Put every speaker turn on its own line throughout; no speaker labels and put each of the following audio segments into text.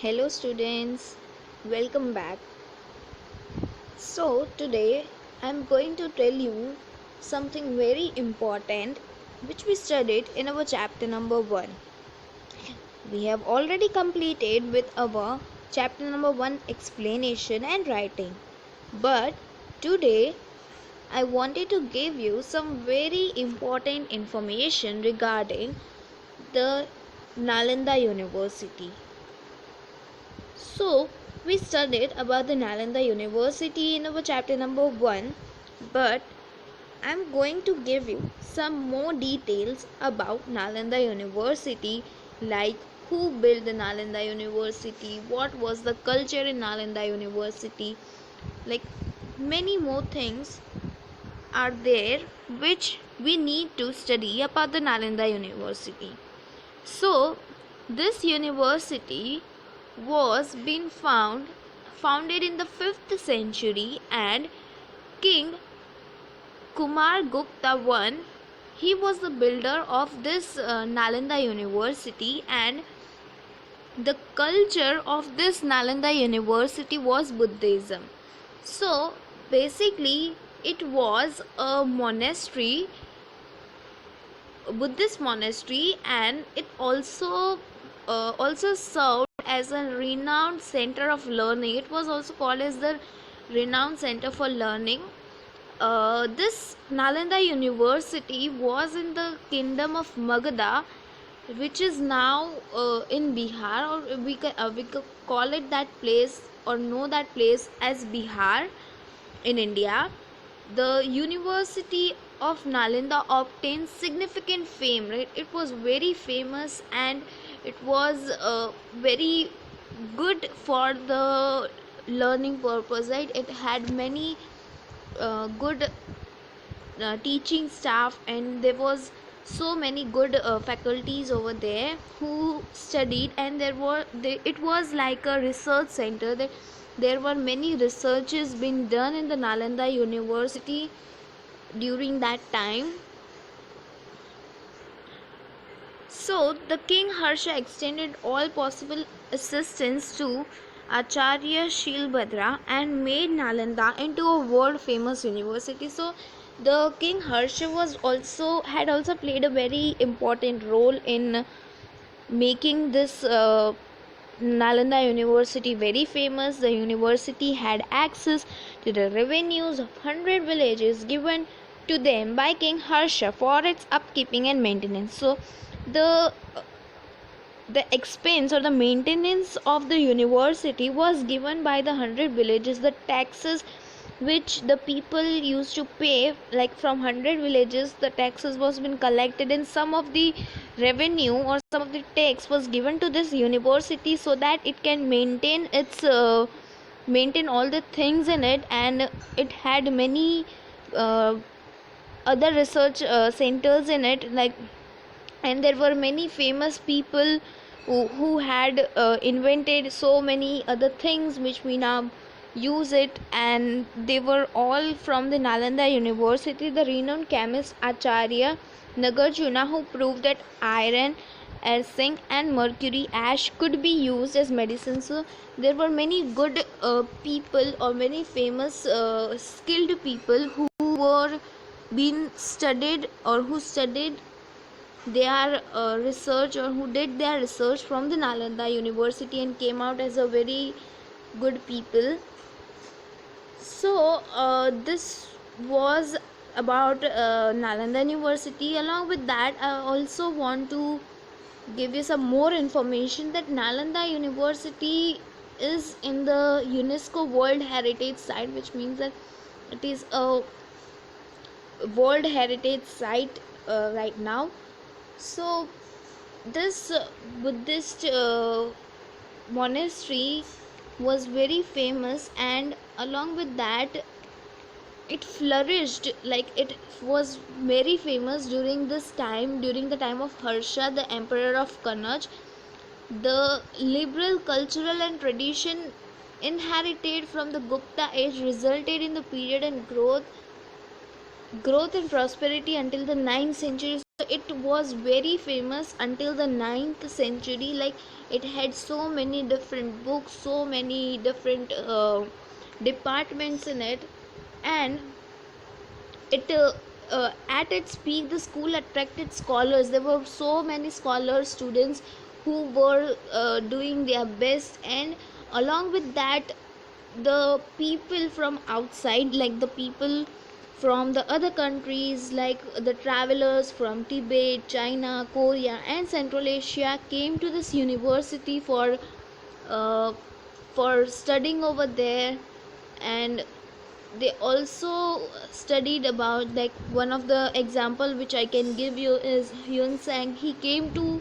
Hello students, welcome back. So today I'm going to tell you something very important which we studied in our chapter number 1. We have already completed with our chapter number 1 explanation and writing. But today I wanted to give you some very important information regarding the Nalanda University. So, we studied about the Nalanda University in our chapter number 1, but I'm going to give you some more details about Nalanda University, like who built the Nalanda University, what was the culture in Nalanda University, like many more things are there which we need to study about the Nalanda University. So, this university was been founded in the 5th century, and King Kumargupta I, he was the builder of this Nalanda University, and the culture of this Nalanda University was Buddhism. So basically it was a monastery, Buddhist monastery, and it also served as a renowned center of learning. It was also called as the renowned center for learning. This Nalanda University was in the kingdom of Magadha, which is now in Bihar, or we could call it that place or know that place as Bihar in India. The University of Nalanda obtained significant fame, right? It was very famous, and it was very good for the learning purpose, right? It had many good teaching staff, and there was so many good faculties over there who studied, and it was like a research center. There were many researches being done in the Nalanda University during that time. So the King Harsha extended all possible assistance to Acharya Shilbhadra and made Nalanda into a world famous university. So the King Harsha had also played a very important role in making this Nalanda University very famous. The university had access to the revenues of 100 villages given to them by King Harsha for its upkeeping and maintenance. So the expense or the maintenance of the university was given by the 100 villages. The taxes which the people used to pay, like from 100 villages, the taxes was been collected, and some of the revenue or some of the tax was given to this university so that it can maintain all the things in it. And it had many other research centers in it, like, and there were many famous people who had invented so many other things which we now use it, and they were all from the Nalanda University. The renowned chemist Acharya Nagarjuna, who proved that iron, zinc and mercury ash could be used as medicine. So there were many good people, or many famous skilled people who were being studied, or who studied their research, or who did their research from the Nalanda University and came out as a very good people. So this was about Nalanda University. Along with that, I also want to give you some more information that Nalanda University is in the UNESCO World Heritage Site, which means that it is a World Heritage Site right now. So this Buddhist monastery was very famous, and along with that it flourished, like it was very famous during this time, during the time of Harsha, the emperor of Kannauj. The liberal cultural and tradition inherited from the Gupta age resulted in the period and growth and prosperity until the 9th century. So it was very famous until the 9th century. Like, it had so many different books, so many different departments in it. And it at its peak, the school attracted scholars. There were so many scholars, students who were doing their best. And along with that, the people from outside, like the people from the other countries, like the travelers from Tibet, China, Korea and Central Asia, came to this university uh, for studying over there. And they also studied about, like, one of the example which I can give you is Yun Sang. He came to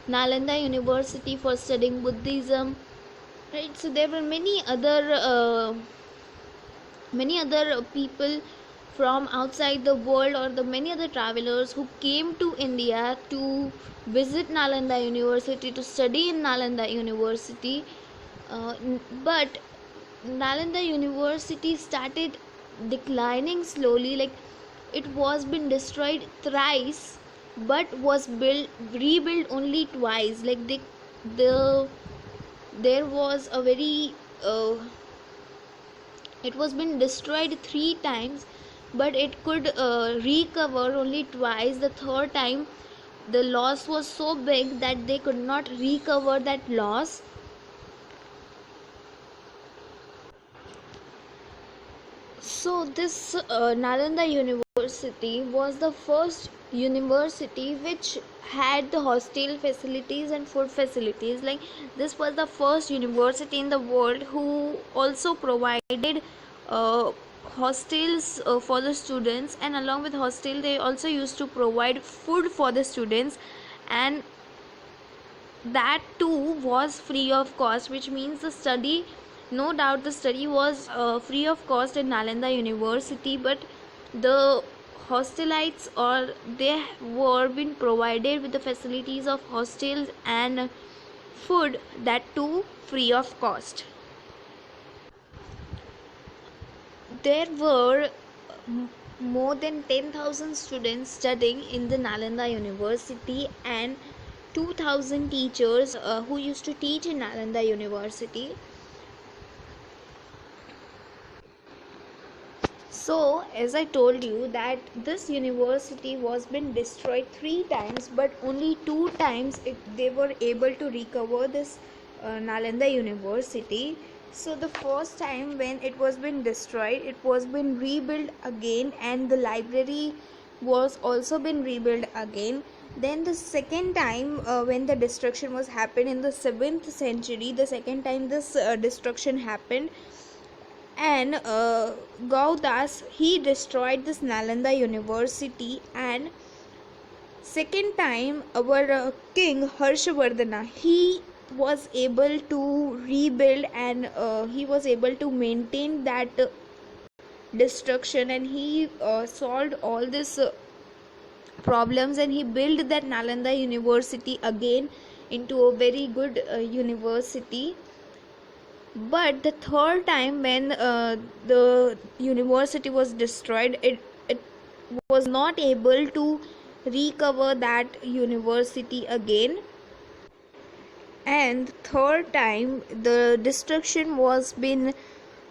Nalanda University for studying Buddhism, right? So there were many other people from outside the world, or the many other travelers who came to India to visit Nalanda University, to study in Nalanda University. But Nalanda University started declining slowly. Like, it was been destroyed thrice, but was rebuilt only twice. Like, there was a very it was been destroyed 3 times, but it could recover only twice. The third time, the loss was so big that they could not recover that loss. So this Nalanda University was the first university which had the hostel facilities and food facilities. Like, this was the first university in the world who also provided uh, hostels for the students, and along with hostel they also used to provide food for the students, and that too was free of cost, which means the study, no doubt the study was free of cost in Nalanda University. But the hostelites, or they were being provided with the facilities of hostels and food, that too free of cost. There were more than 10,000 students studying in the Nalanda University, and 2,000 teachers who used to teach in Nalanda University. So, as I told you, that this university was been destroyed 3 times, but only 2 times they were able to recover this Nalanda University. So the first time when it was been destroyed, it was been rebuilt again, and the library was also been rebuilt again. Then the second time, when the destruction was happened in the 7th century, the second time this destruction happened, and Gaudas, he destroyed this Nalanda University. And second time, our king Harshavardhana, he was able to rebuild, and he was able to maintain that destruction, and he solved all these problems, and he built that Nalanda University again into a very good university. But the third time when the university was destroyed, it was not able to recover that university again. And third time, the destruction was been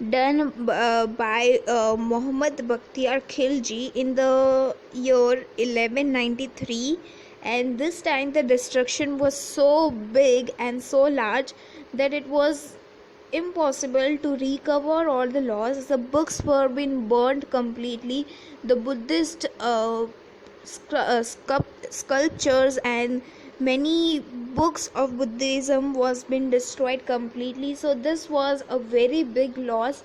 done by Muhammad Bakhtiar Khilji in the year 1193. And this time the destruction was so big and so large that it was impossible to recover all the loss. The books were being burned completely. The Buddhist sculptures and many books of Buddhism was been destroyed completely. So this was a very big loss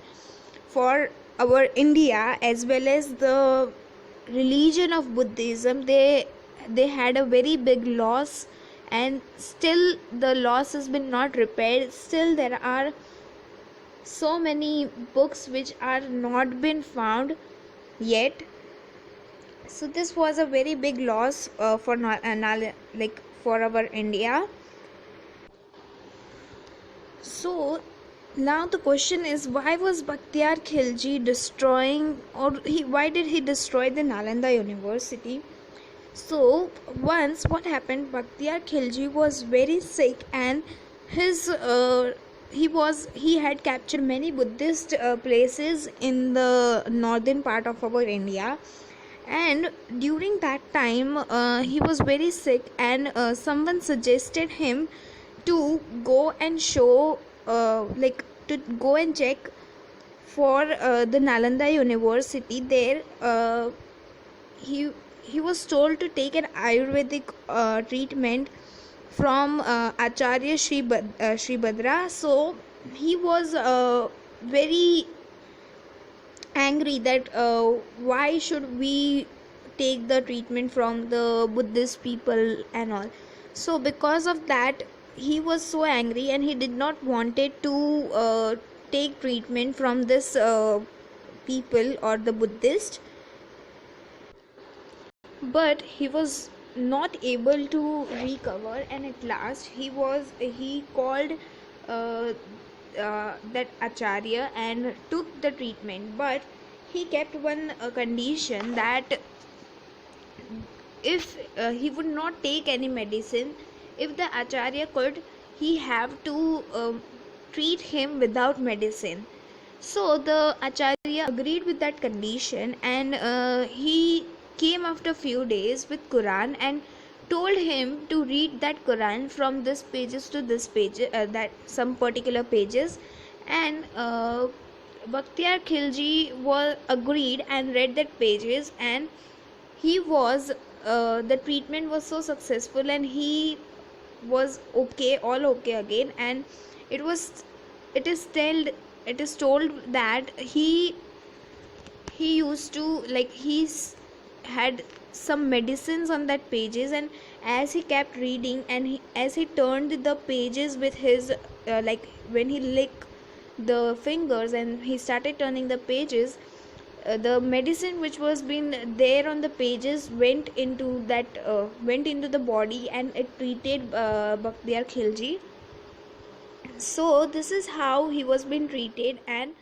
for our India, as well as the religion of Buddhism. They had a very big loss, and still the loss has been not repaired. Still there are so many books which are not been found yet. So this was a very big loss for for our India. So now the question is, why was Bakhtiar Khilji destroying, or why did he destroy the Nalanda University? So once what happened, Bakhtiyar Khilji was very sick, and his he had captured many Buddhist places in the northern part of our India. And during that time he was very sick, and someone suggested him to go and show to go and check for the Nalanda University. There he he was told to take an Ayurvedic treatment from Acharya Sri Badra. So he was very angry that why should we take the treatment from the Buddhist people and all. So because of that, he was so angry, and he did not wanted to take treatment from this people or the Buddhist. But he was not able to recover, and at last he called uh, that Acharya and took the treatment. But he kept one condition, that if he would not take any medicine, if the Acharya could, he have to treat him without medicine. So the Acharya agreed with that condition, and he came after few days with Quran and told him to read that Quran from this pages to this page, that some particular pages. And Bakhtiyar Khilji was agreed and read that pages, and he was the treatment was so successful, and he was okay, all okay again. And it was it is told it is told that he used to, like, had some medicines on that pages, and as he kept reading, and as he turned the pages with his when he licked the fingers and he started turning the pages, the medicine which was been there on the pages went into the body, and it treated Bakhtiyar Khilji. So this is how he was being treated. And